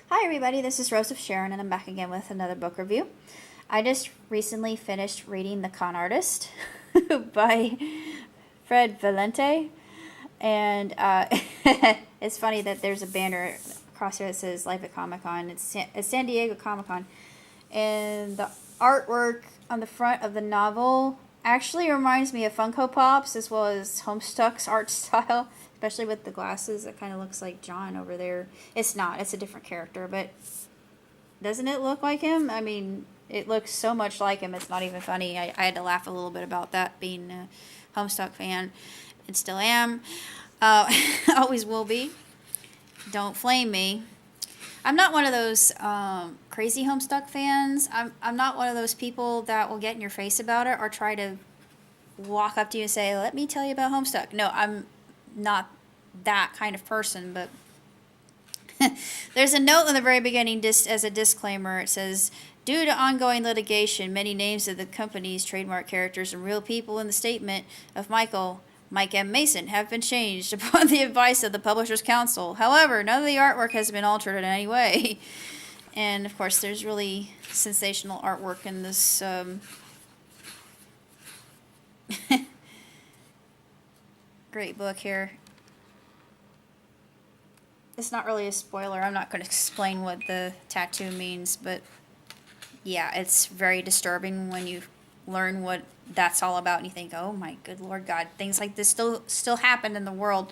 Hi everybody, this is Rose of Sharon and I'm back again with another book review. I just recently finished reading The Con Artist by VaLentes, and it's funny that there's a banner across here that says Life at Comic Con. It's San Diego Comic Con, and the artwork on the front of the novel actually reminds me of Funko Pops as well as Homestuck's art style, especially with the glasses. It kind of looks like John over there. It's not, it's a different character, but doesn't it look like him? I mean, it looks so much like him, it's not even funny. I had to laugh a little bit about that, being a Homestuck fan, and still am. Always will be. Don't flame me. I'm not one of those crazy Homestuck fans. I'm not one of those people that will get in your face about it or try to walk up to you and say, let me tell you about Homestuck. No, I'm not that kind of person, but there's a note in the very beginning, just as a disclaimer. It says, due to ongoing litigation, many names of the company's trademark characters and real people in the statement of Mike M. Mason have been changed upon the advice of the Publishers Council. However, none of the artwork has been altered in any way. And, of course, there's really sensational artwork in this great book here. It's not really a spoiler. I'm not going to explain what the tattoo means, but yeah, it's very disturbing when you learn what that's all about and you think, oh my good Lord God, things like this still happen in the world.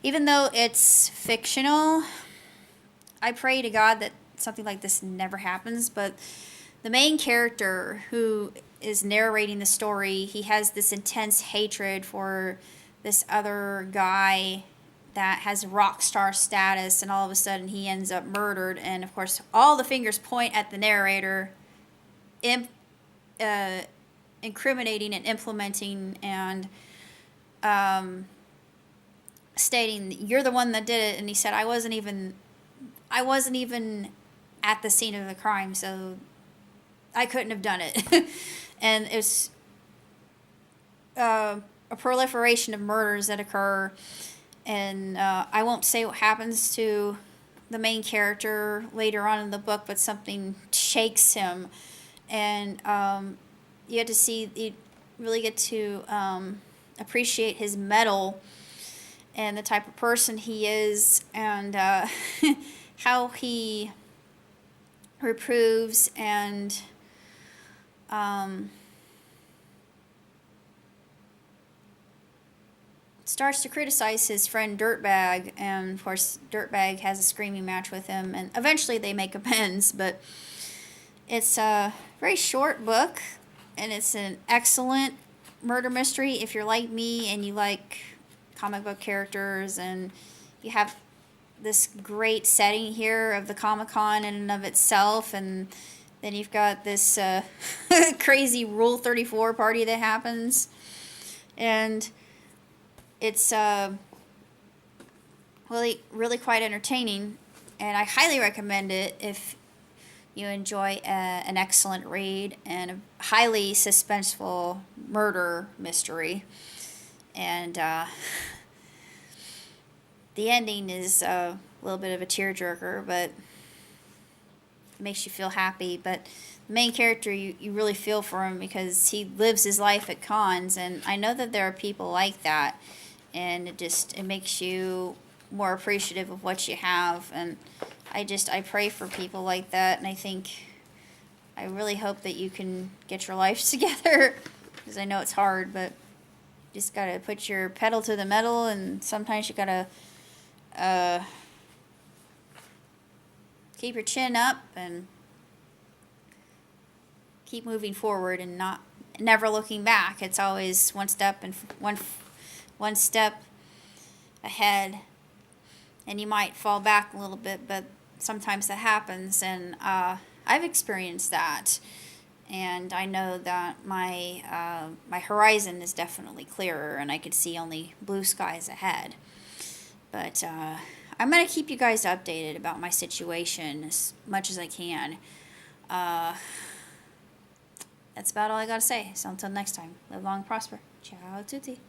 Even though it's fictional, I pray to God that something like this never happens, but the main character who is narrating the story, he has this intense hatred for this other guy that has rock star status, and all of a sudden he ends up murdered, and of course all the fingers point at the narrator, incriminating and implementing and stating, you're the one that did it. And he said, I wasn't even at the scene of the crime, so I couldn't have done it. And it's a proliferation of murders that occur, and I won't say what happens to the main character later on in the book, but something shakes him, and you really get to appreciate his mettle and the type of person he is, and how he reproves and starts to criticize his friend Dirtbag, and of course Dirtbag has a screaming match with him, and eventually they make amends. But it's a very short book, and it's an excellent murder mystery if you're like me and you like comic book characters, and you have this great setting here of the Comic-Con in and of itself, and then you've got this crazy Rule 34 party that happens, and it's really quite entertaining, and I highly recommend it if you enjoy an excellent read and a highly suspenseful murder mystery. And the ending is a little bit of a tearjerker, but it makes you feel happy. But the main character, you really feel for him because he lives his life at cons, and I know that there are people like that, and it makes you more appreciative of what you have. And I pray for people like that, and I really hope that you can get your life together, because I know it's hard, but you just gotta put your pedal to the metal, and sometimes you gotta keep your chin up and keep moving forward and never looking back. It's always one step ahead, and you might fall back a little bit, but sometimes that happens, and I've experienced that, and I know that my horizon is definitely clearer, and I could see only blue skies ahead. But I'm going to keep you guys updated about my situation as much as I can. That's about all I got to say. So until next time, live long and prosper. Ciao tutti.